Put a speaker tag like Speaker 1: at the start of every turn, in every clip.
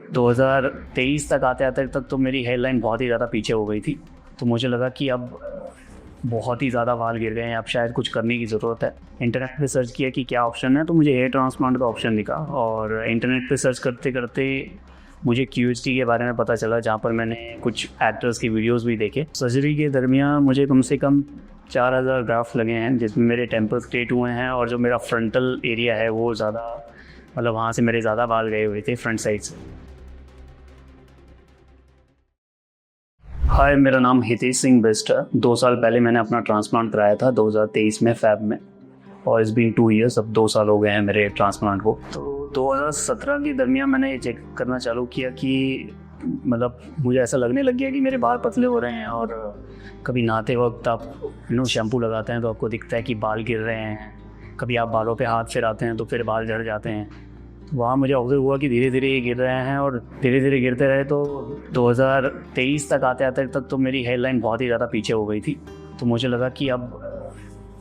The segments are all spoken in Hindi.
Speaker 1: 2023 तक आते आते तक तो मेरी हेयर लाइन बहुत ही ज़्यादा पीछे हो गई थी। तो मुझे लगा कि अब बहुत ही ज़्यादा बाल गिर गए हैं, अब शायद कुछ करने की ज़रूरत है। इंटरनेट पे सर्च किया कि क्या ऑप्शन है, तो मुझे हेयर ट्रांसप्लांट का ऑप्शन दिखा। और इंटरनेट पे सर्च करते करते मुझे क्यूएचटी के बारे में पता चला, जहाँ पर मैंने कुछ एक्टर्स की वीडियोस भी देखे। सर्जरी के दरमियान मुझे कम से कम 4000 ग्राफ्ट लगे हैं, जिसमें मेरे टेम्पल स्ट्रेट हुए हैं और जो मेरा फ्रंटल एरिया है वो ज़्यादा, मतलब वहाँ से मेरे ज़्यादा बाल गए हुए थे फ्रंट साइड से। हाय, मेरा नाम हितेश सिंह बेस्ट है। 2 साल पहले मैंने अपना ट्रांसप्लांट कराया था 2023 में फ़ैब में, और इट्स बीन 2 ईयर्स, अब 2 साल हो गए हैं मेरे ट्रांसप्लांट को। तो 2017 के दरमियान मैंने ये चेक करना चालू किया कि मतलब मुझे ऐसा लगने लग गया कि मेरे बाल पतले हो रहे हैं। और कभी नहाते वक्त आप शैम्पू लगाते हैं तो आपको दिखता है कि बाल गिर रहे हैं। कभी आप बालों पे हाथ फिराते हैं तो फिर बाल झड़ जाते हैं। वहाँ मुझे ऑब्जर्व हुआ कि धीरे धीरे ये गिर रहे हैं, और धीरे धीरे गिरते रहे तो 2023 तक आते आते तक तो मेरी हेयर लाइन बहुत ही ज़्यादा पीछे हो गई थी। तो मुझे लगा कि अब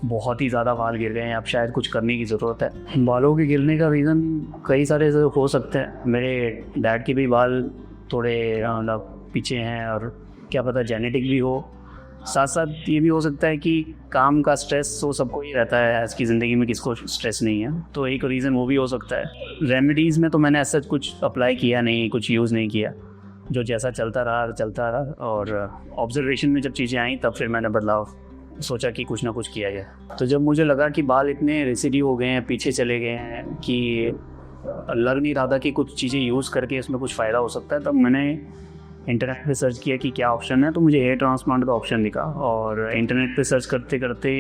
Speaker 1: बहुत ही ज़्यादा बाल गिर गए हैं, अब शायद कुछ करने की ज़रूरत है। बालों के गिरने का रीज़न कई सारे हो सकते हैं। मेरे डैड के भी बाल थोड़े मतलब पीछे हैं, और क्या पता जेनेटिक भी हो। साथ साथ ये भी हो सकता है कि काम का स्ट्रेस तो सबको ही रहता है, आज की ज़िंदगी में किसको स्ट्रेस नहीं है, तो एक रीज़न वो भी हो सकता है। रेमेडीज़ में तो मैंने ऐसा कुछ अप्लाई किया नहीं, कुछ यूज़ नहीं किया, जो जैसा चलता रहा। और ऑब्जर्वेशन में जब चीज़ें आई तब फिर मैंने बदलाव सोचा कि कुछ ना कुछ किया जाए। तो जब मुझे लगा कि बाल इतने रेसिड्यू हो गए हैं, पीछे चले गए हैं, कि लग नहीं रहा था कि कुछ चीज़ें यूज़ करके इसमें कुछ फ़ायदा हो सकता है, तब मैंने इंटरनेट पे सर्च किया कि क्या ऑप्शन है, तो मुझे हेयर ट्रांसप्लांट का ऑप्शन दिखा। और इंटरनेट पे सर्च करते करते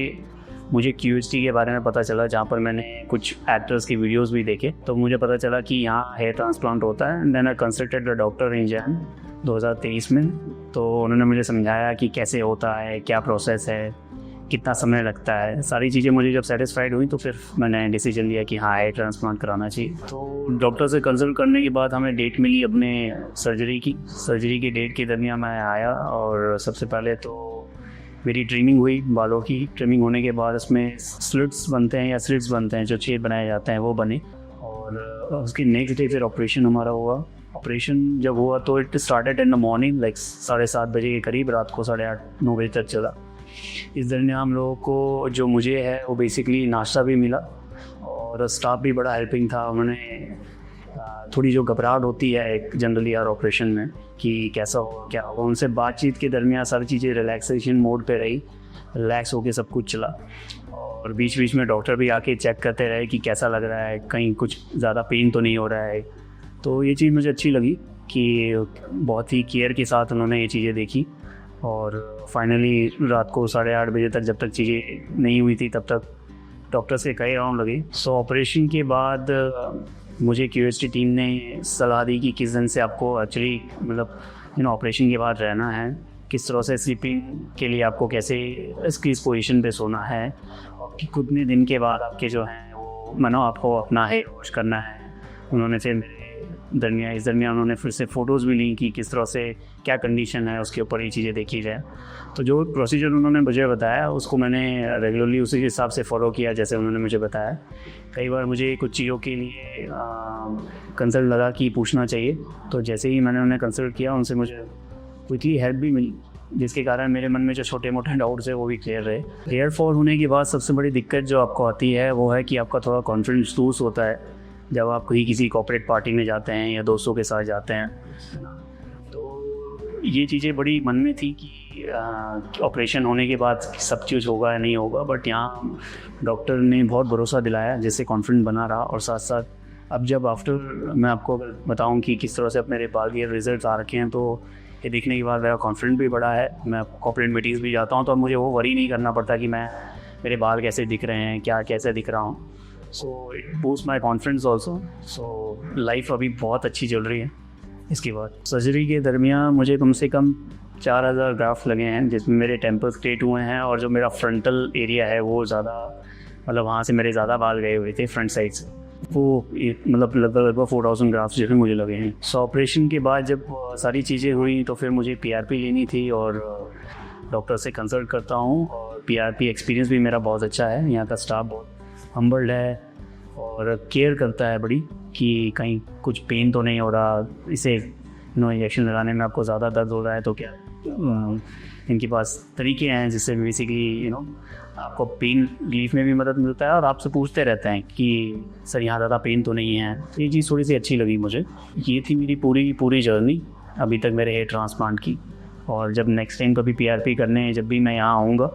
Speaker 1: मुझे क्यूएचटी के बारे में पता चला, जहाँ पर मैंने कुछ एक्टर्स की वीडियोस भी देखे। तो मुझे पता चला कि यहाँ हेयर ट्रांसप्लांट होता है। Then I consulted the doctor in Jan 2023 में। तो उन्होंने मुझे समझाया कि कैसे होता है, क्या प्रोसेस है, कितना समय लगता है। सारी चीज़ें मुझे जब सेटिस्फाइड हुई तो फिर मैंने डिसीजन लिया कि हाँ, हेयर ट्रांसप्लांट कराना चाहिए। तो डॉक्टर से कंसल्ट करने के बाद हमें डेट मिली अपने सर्जरी की डेट के दरमियान मैं आया। और सबसे पहले तो मेरी ट्रिमिंग हुई, बालों की ट्रिमिंग होने के बाद उसमें स्लिट्स बनते हैं, जो छेद बनाए जाते हैं वो बने। और उसके नेक्स्ट डे फिर ऑपरेशन हमारा हुआ। ऑपरेशन जब हुआ तो it started in the morning, like 7:30 बजे के करीब, रात को 8:30-9 बजे तक चला। इस दरमियान हम लोगों को, जो मुझे है, वो बेसिकली नाश्ता भी मिला, और स्टाफ भी बड़ा हेल्पिंग था। उन्होंने थोड़ी जो घबराहट होती है एक जनरली यार ऑपरेशन में कि कैसा होगा क्या होगा, उनसे बातचीत के दरमियान सारी चीज़ें रिलैक्सेशन मोड पे रही, रिलैक्स होके सब कुछ चला। और बीच बीच में डॉक्टर भी आके चेक करते रहे कि कैसा लग रहा है, कहीं कुछ ज़्यादा पेन तो नहीं हो रहा है। तो ये चीज़ मुझे अच्छी लगी कि बहुत ही केयर के साथ उन्होंने ये चीज़ें देखी। और फाइनली रात को 8:30 बजे तक, जब तक चीज़ें नहीं हुई थी, तब तक डॉक्टर्स के कई राउंड लगे। सो ऑपरेशन के बाद मुझे क्यूएचटी टीम ने सलाह दी कि किस दिन से आपको एक्चुअली मतलब ऑपरेशन के बाद रहना है, किस तरह से स्लीपिंग के लिए आपको कैसे किस पोजीशन पे सोना है, और कि कितने दिन के बाद आपके जो हैं वो आपको अपना हेयर वॉश करना है। उन्होंने फिर इस दरमियान उन्होंने फिर से फ़ोटोज़ भी ली कि किस तरह से क्या कंडीशन है, उसके ऊपर ये चीज़ें देखी जाए। तो जो प्रोसीजर उन्होंने मुझे बताया उसको मैंने रेगुलरली उसी हिसाब से फ़ॉलो किया जैसे उन्होंने मुझे बताया। कई बार मुझे कुछ चीज़ों के लिए कंसल्ट लगा कि पूछना चाहिए, तो जैसे ही मैंने उन्हें कंसल्ट किया, उनसे मुझे क्विकली हेल्प भी मिली, जिसके कारण मेरे मन में जो छोटे मोटे डाउट्स है वो भी क्लियर रहे। हेयर फॉल होने के बाद सबसे बड़ी दिक्कत जो आपको आती है वो है कि आपका थोड़ा कॉन्फिडेंस लूज होता है जब आप कहीं किसी कॉर्पोरेट पार्टी में जाते हैं या दोस्तों के साथ जाते हैं। तो ये चीज़ें बड़ी मन में थी कि ऑपरेशन होने के बाद सब चीज़ होगा या नहीं होगा, बट यहाँ डॉक्टर ने बहुत भरोसा दिलाया जिससे कॉन्फिडेंस बना रहा। और साथ साथ अब जब आफ्टर मैं आपको अगर बताऊँ कि किस तरह से अब मेरे बाल के रिजल्ट आ रखे हैं, तो ये देखने के बाद मेरा कॉन्फिडेंस भी बढ़ा है। मैं कॉर्पोरेट मीटिंग्स भी जाता हूँ तो अब मुझे वो वरी नहीं करना पड़ता कि मेरे बाल कैसे दिख रहे हैं, क्या कैसे दिख रहा हूँ। So it boost my confidence also. So life अभी बहुत अच्छी चल रही है। इसके बाद सर्जरी के दरमियान मुझे कम से कम 4000 ग्राफ्ट लगे हैं, जिसमें मेरे टेम्पल स्ट्रेट हुए हैं, और जो मेरा फ्रंटल एरिया है वो ज़्यादा, मतलब वहाँ से मेरे ज़्यादा बाल गए हुए थे फ्रंट साइड से। वो मतलब लगभग 4000 ग्राफ्ट जो है मुझे लगे हैं। सो ऑपरेशन के बाद जब सारी चीज़ें हुई तो फिर मुझे पीआरपी लेनी थी, और डॉक्टर से कंसल्ट करता हूँ। और पीआरपी एक्सपीरियंस भी मेरा बहुत अच्छा है, यहाँ का स्टाफ बहुत हम्बल्ड है, और केयर करता है बड़ी कि कहीं कुछ पेन तो नहीं हो रहा, इसे इंजेक्शन लगाने में आपको ज़्यादा दर्द हो रहा है तो क्या इनके पास तरीके हैं जिससे बेसिकली आपको पेन रिलीफ में भी मदद मिलता है और आपसे पूछते रहते हैं कि सर यहाँ ज़्यादा पेन तो नहीं है। ये चीज़ थोड़ी सी अच्छी लगी मुझे। ये थी मेरी पूरी जर्नी अभी तक मेरे हेयर ट्रांसप्लांट की। और जब नेक्स्ट टाइम कभी PRP करने जब भी मैं यहाँ आऊँगा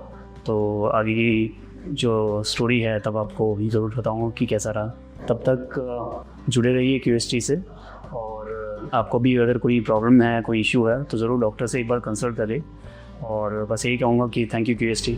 Speaker 1: तो आगे जो स्टोरी है तब आपको भी ज़रूर बताऊँगा कि कैसा रहा। तब तक जुड़े रहिए QST से, और आपको भी अगर कोई प्रॉब्लम है, कोई इशू है तो ज़रूर डॉक्टर से एक बार कंसल्ट करें। और बस यही कहूँगा कि thank you QST।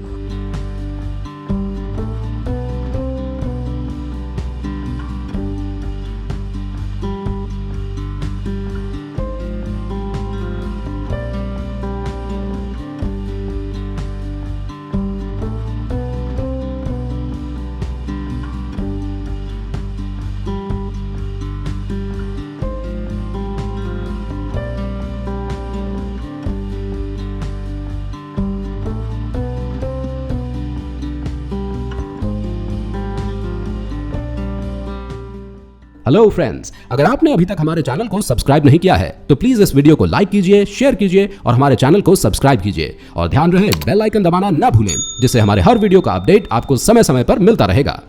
Speaker 2: Hello friends, अगर आपने अभी तक हमारे चैनल को सब्सक्राइब नहीं किया है तो प्लीज इस वीडियो को लाइक कीजिए, शेयर कीजिए और हमारे चैनल को सब्सक्राइब कीजिए। और ध्यान रहे बेल आइकन दबाना ना भूलें, जिससे हमारे हर वीडियो का अपडेट आपको समय समय पर मिलता रहेगा।